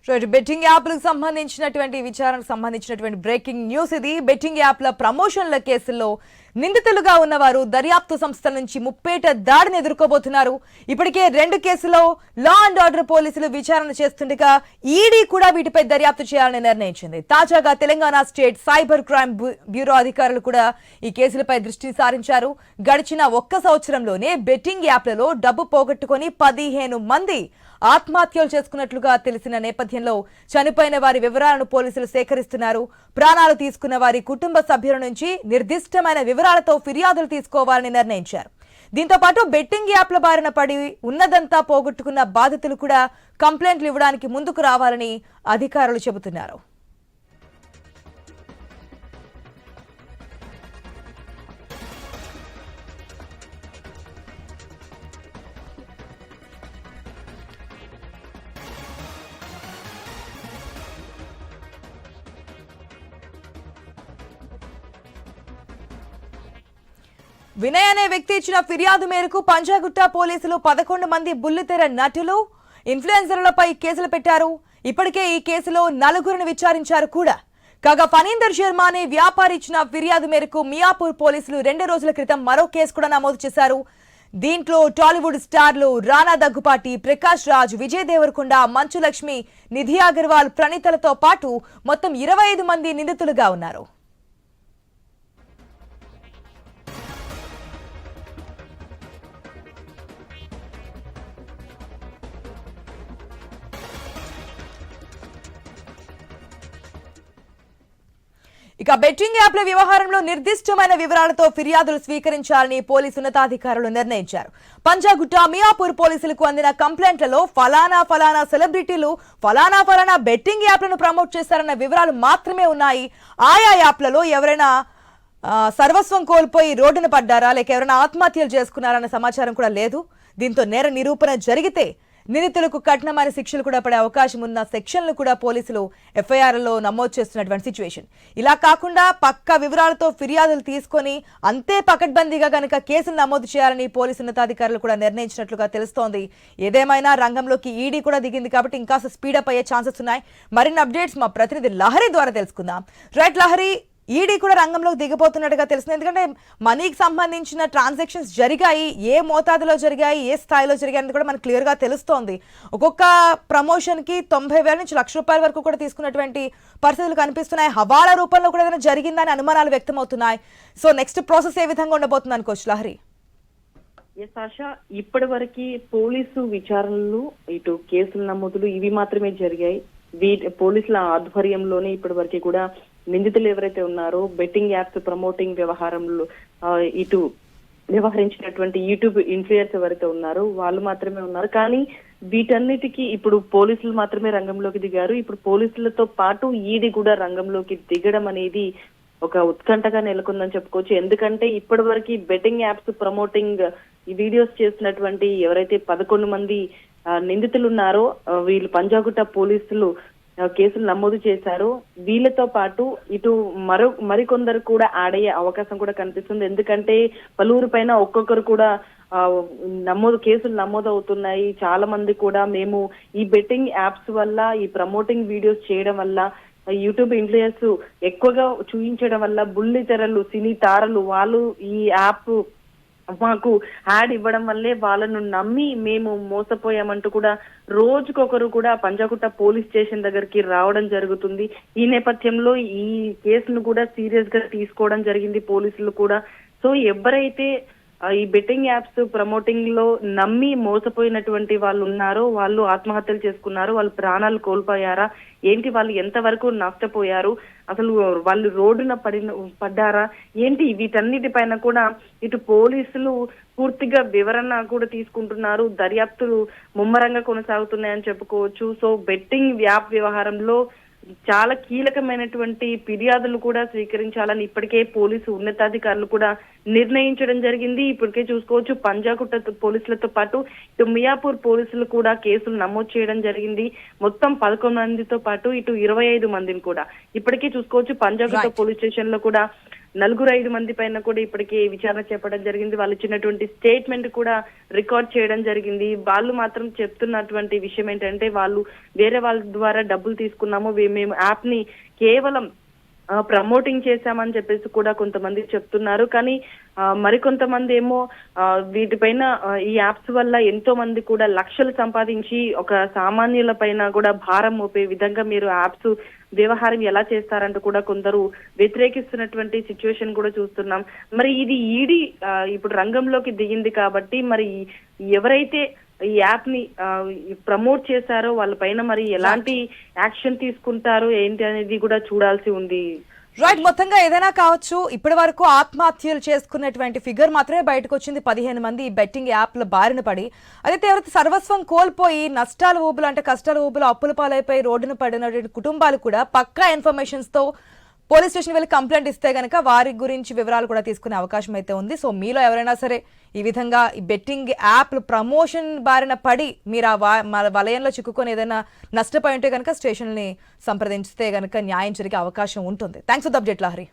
Betting యాప్లకు సంబంధించినటువంటి విచారణకు సంబంధించినటువంటి బ్రేకింగ్ న్యూస్ ఇది. బెట్టింగ్ యాప్ల ప్రమోషన్ల కేసుల్లో నిందితులుగా ఉన్నవారు దర్యాప్తు సంస్థల నుంచి ముప్పేట దాడిని ఎదుర్కోబోతున్నారు. ఇప్పటికే 2 కేసుల్లో లా అండ్ ఆర్డర్ పోలీసులు విచారణ చేస్తుండగా ఈడీ కూడా వీటిపై దర్యాప్తు చేయాలని నిర్ణయించింది. తాజాగా Telangana state cyber crime bureau అధికారులు కూడా ఈ కేసులపై దృష్టి సారించారు. గడిచిన 1 సంవత్సరంలోనే బెట్టింగ్ యాప్లలో డబ్బు పోగొట్టుకొని 15 మంది ఆత్మహత్యలు చేసుకున్నట్లుగా తెలిసిన నేపథ్యంలో చనిపోయిన వారి వివరాలను పోలీసులు సేకరిస్తున్నారు. ప్రాణాలు తీసుకున్న వారి కుటుంబ సభ్యుల నుంచి నిర్దిష్టమైన వివరాలతో ఫిర్యాదులు తీసుకోవాలని నిర్ణయించారు. దీంతో పాటు బెట్టింగ్ యాప్ల బారిన పడి ఉన్నదంతా పోగొట్టుకున్న బాధితులు కూడా కంప్లైంట్లు ఇవ్వడానికి ముందుకు రావాలని అధికారులు చెబుతున్నారు. వినయ్ అనే వ్యక్తి ఇచ్చిన ఫిర్యాదు మేరకు పంజాగుట్ట పోలీసులు 11 మంది బుల్లితెర నటులు, ఇన్ఫ్లుయెన్సర్లపై కేసులు పెట్టారు. ఇప్పటికే ఈ కేసులో 4గురిని విచారించారు కూడా. కాగా ఫణీందర్ శర్మ అనే వ్యాపారి ఇచ్చిన ఫిర్యాదు మేరకు మియాపూర్ పోలీసులు 2 రోజుల క్రితం మరో కేసు కూడా నమోదు చేశారు. దీంట్లో టాలీవుడ్ స్టార్లు రానా దగ్గుపాటి, ప్రకాష్ రాజ్, విజయ్ దేవరకొండ, మంచు లక్ష్మి, నిధి అగర్వాల్, ప్రణీతలతో పాటు మొత్తం 25 మంది నిందితులుగా ఉన్నారు. ఇక బెట్టింగ్ యాప్ల వ్యవహారంలో నిర్దిష్టమైన వివరాలతో ఫిర్యాదులు స్వీకరించాలని పోలీసు ఉన్నతాధికారులు నిర్ణయించారు. పంజాగుట్ట, మియాపూర్ పోలీసులకు అందిన కంప్లైంట్లలో ఫలానా సెలబ్రిటీలు ఫలానా బెట్టింగ్ యాప్లను ప్రమోట్ చేశారన్న వివరాలు మాత్రమే ఉన్నాయి. ఆయా యాప్లలో ఎవరైనా సర్వస్వం కోల్పోయి రోడ్డున పడ్డారా, లేక ఎవరైనా ఆత్మహత్యలు చేసుకున్నారన్న సమాచారం కూడా లేదు. దీంతో నేర నిరూపణ జరిగితే నిందితులకు కఠినమైన శిక్షలు కూడా పడే అవకాశం ఉన్న సెక్షన్లు కూడా పోలీసులు ఎఫ్ఐఆర్లో నమోదు చేస్తున్నటువంటి సిచ్యువేషన్. ఇలా కాకుండా పక్కా వివరాలతో ఫిర్యాదులు తీసుకొని అంతే పకడ్బందీగా గనక కేసులు నమోదు చేయాలని పోలీసు ఉన్నతాధికారులు కూడా నిర్ణయించినట్లుగా తెలుస్తోంది. ఏదేమైనా రంగంలోకి ఈడీ కూడా దిగింది కాబట్టి ఇంకా స్పీడప్ అయ్యే ఛాన్సెస్ ఉన్నాయి. మరిన్ని అప్డేట్స్ మా ప్రతినిధి లహరి ద్వారా తెలుసుకుందాం. రైట్ లహరి, ఈడీ కూడా రంగంలోకి దిగిపోతున్నట్టుగా తెలిసింది. ఎందుకంటే మనీకి సంబంధించిన ట్రాన్సాక్షన్స్ జరిగాయి, ఏ మోతాదులో జరిగాయి, ఏ స్థాయిలో జరిగాయి అనేది కూడా మనకు క్లియర్గా తెలుస్తోంది. ఒక్కొక్క ప్రమోషన్కి 90,000 నుంచి ₹1,00,000 వరకు కూడా తీసుకున్నటువంటి పరిస్థితులు కనిపిస్తున్నాయి. హవాలా రూపంలో కూడా ఏదైనా జరిగిందని అనుమానాలు వ్యక్తమవుతున్నాయి. సో నెక్స్ట్ ప్రాసెస్ ఏ విధంగా ఉండబోతుంది అనుకోవచ్చు లహరి? ఆశా, ఇప్పటి వరకు పోలీసు విచారణలు, ఇటు కేసుల నమోదులు ఇవి మాత్రమే జరిగాయి. పోలీసుల ఆధ్వర్యంలోనే ఇప్పటి వరకు కూడా నిందితులు ఎవరైతే ఉన్నారో బెట్టింగ్ యాప్స్ ప్రమోటింగ్ వ్యవహారంలో ఇటు వ్యవహరించినటువంటి యూట్యూబ్ ఇన్ఫ్లుయెన్స్ ఎవరైతే ఉన్నారో వాళ్ళు మాత్రమే ఉన్నారు. కానీ వీటన్నిటికీ ఇప్పుడు పోలీసులు మాత్రమే రంగంలోకి దిగారు. ఇప్పుడు పోలీసులతో పాటు ఈడీ కూడా రంగంలోకి దిగడం అనేది ఒక ఉత్కంఠగా నెలకొందని చెప్పుకోవచ్చు. ఎందుకంటే ఇప్పటి వరకు బెట్టింగ్ యాప్స్ ప్రమోటింగ్ ఈ వీడియోస్ చేసినటువంటి ఎవరైతే 11 మంది నిందితులు ఉన్నారో వీళ్ళు పంజాగుట్ట పోలీసులు కేసులు నమోదు చేశారు. వీళ్ళతో పాటు ఇటు మరికొందరు కూడా ఆడయ్యే అవకాశం కూడా కనిపిస్తుంది. ఎందుకంటే పలువురు పైన ఒక్కొక్కరు కూడా కేసులు నమోదు అవుతున్నాయి. చాలా మంది కూడా మేము ఈ బెట్టింగ్ యాప్స్ వల్ల, ఈ ప్రమోటింగ్ వీడియోస్ చేయడం వల్ల, యూట్యూబ్ ఇన్ఫ్లుయెన్స్ ఎక్కువగా చూపించడం వల్ల బుల్లి తెరలు, సినీ తారలు వాళ్ళు ఈ యాప్ మాకు యాడ్ ఇవ్వడం వల్లే వాళ్ళను నమ్మి మేము మోసపోయామంటూ కూడా రోజుకొకరు కూడా పంజాగుట్ట పోలీస్ స్టేషన్ దగ్గరికి రావడం జరుగుతుంది. ఈ నేపథ్యంలో ఈ కేసును కూడా సీరియస్ గా తీసుకోవడం జరిగింది పోలీసులు కూడా. సో ఎవరైతే ఈ బెట్టింగ్ యాప్స్ ప్రమోటింగ్ లో నమ్మి మోసపోయినటువంటి వాళ్ళు ఉన్నారో వాళ్ళు ఆత్మహత్యలు చేసుకున్నారు, వాళ్ళు ప్రాణాలు కోల్పోయారా ఏంటి, వాళ్ళు ఎంతవరకు నష్టపోయారు, అసలు వాళ్ళు రోడ్డున పడ్డారా ఏంటి, వీటన్నిటిపైన కూడా ఇటు పోలీసులు పూర్తిగా వివరణ కూడా తీసుకుంటున్నారు. దర్యాప్తులు ముమ్మరంగా కొనసాగుతున్నాయని చెప్పుకోవచ్చు. సో బెట్టింగ్ యాప్ వ్యవహారంలో చాలా కీలకమైనటువంటి ఫిర్యాదులు కూడా స్వీకరించాలని ఇప్పటికే పోలీసు ఉన్నతాధికారులు కూడా నిర్ణయించడం జరిగింది. ఇప్పటికే చూసుకోవచ్చు పంజాగుట్ట పోలీసులతో పాటు ఇటు మియాపూర్ పోలీసులు కూడా కేసులు నమోదు చేయడం జరిగింది. మొత్తం 11 మందితో పాటు ఇటు 25 మందిని కూడా ఇప్పటికే చూసుకోవచ్చు పంజాగుట్ట పోలీస్ స్టేషన్ లో కూడా 5 మంది పైన కూడా ఇప్పటికే విచారణ చేపట్టడం జరిగింది. వాళ్ళు ఇచ్చినటువంటి స్టేట్మెంట్ కూడా రికార్డ్ చేయడం జరిగింది. వాళ్ళు మాత్రం చెప్తున్నటువంటి విషయం ఏంటంటే వాళ్ళు వేరే వాళ్ళ ద్వారా డబ్బులు తీసుకున్నాము, మేము యాప్ ని కేవలం ప్రమోటింగ్ చేశామని చెప్పేసి కూడా కొంతమంది చెప్తున్నారు. కానీ మరికొంతమంది ఏమో వీటిపైన ఈ యాప్స్ వల్ల ఎంతో మంది కూడా లక్షలు సంపాదించి ఒక సామాన్యుల పైన కూడా భారం మోపే విధంగా మీరు యాప్స్ వ్యవహారం ఎలా చేస్తారంటూ కూడా కొందరు వ్యతిరేకిస్తున్నటువంటి సిచ్యువేషన్ కూడా చూస్తున్నాం. మరి ఇది ఈడీ ఇప్పుడు రంగంలోకి దిగింది కాబట్టి మరి ఎవరైతే ఈ యాప్ ని ప్రమోట్ చేశారో వాళ్ళ పైన మరి ఎలాంటి యాక్షన్ తీసుకుంటారు ఏంటి అనేది కూడా చూడాల్సి ఉంది. రైట్, మొత్తంగా ఏదైనా కావచ్చు. ఇప్పటి వరకు ఆత్మహత్యలు చేసుకున్నటువంటి ఫిగర్ మాత్రమే బయటకు వచ్చింది. 15 మంది ఈ బెట్టింగ్ యాప్ల బారిన పడి, అయితే ఎవరైతే సర్వస్వం కోల్పోయి నష్టాల ఊబులు అంటే కష్టాల ఊబులు అప్పుల పాలైపోయి రోడ్డును పడినటువంటి కుటుంబాలు కూడా పక్కా ఇన్ఫర్మేషన్స్ తో పోలీస్ స్టేషన్ వెళ్ళి కంప్లైంట్ ఇస్తే గనక వారి గురించి వివరాలు కూడా తీసుకునే అవకాశం అయితే ఉంది. సో మీలో ఎవరైనా సరే ఈ విధంగా ఈ బెట్టింగ్ యాప్ ప్రమోషన్ బారిన పడి మీరు ఆ వలయంలో చిక్కుకొని ఏదైనా నష్టపోయి ఉంటే కనుక స్టేషన్ని సంప్రదించితే గనక న్యాయం జరిగే అవకాశం ఉంటుంది. Thanks for the update Lahari.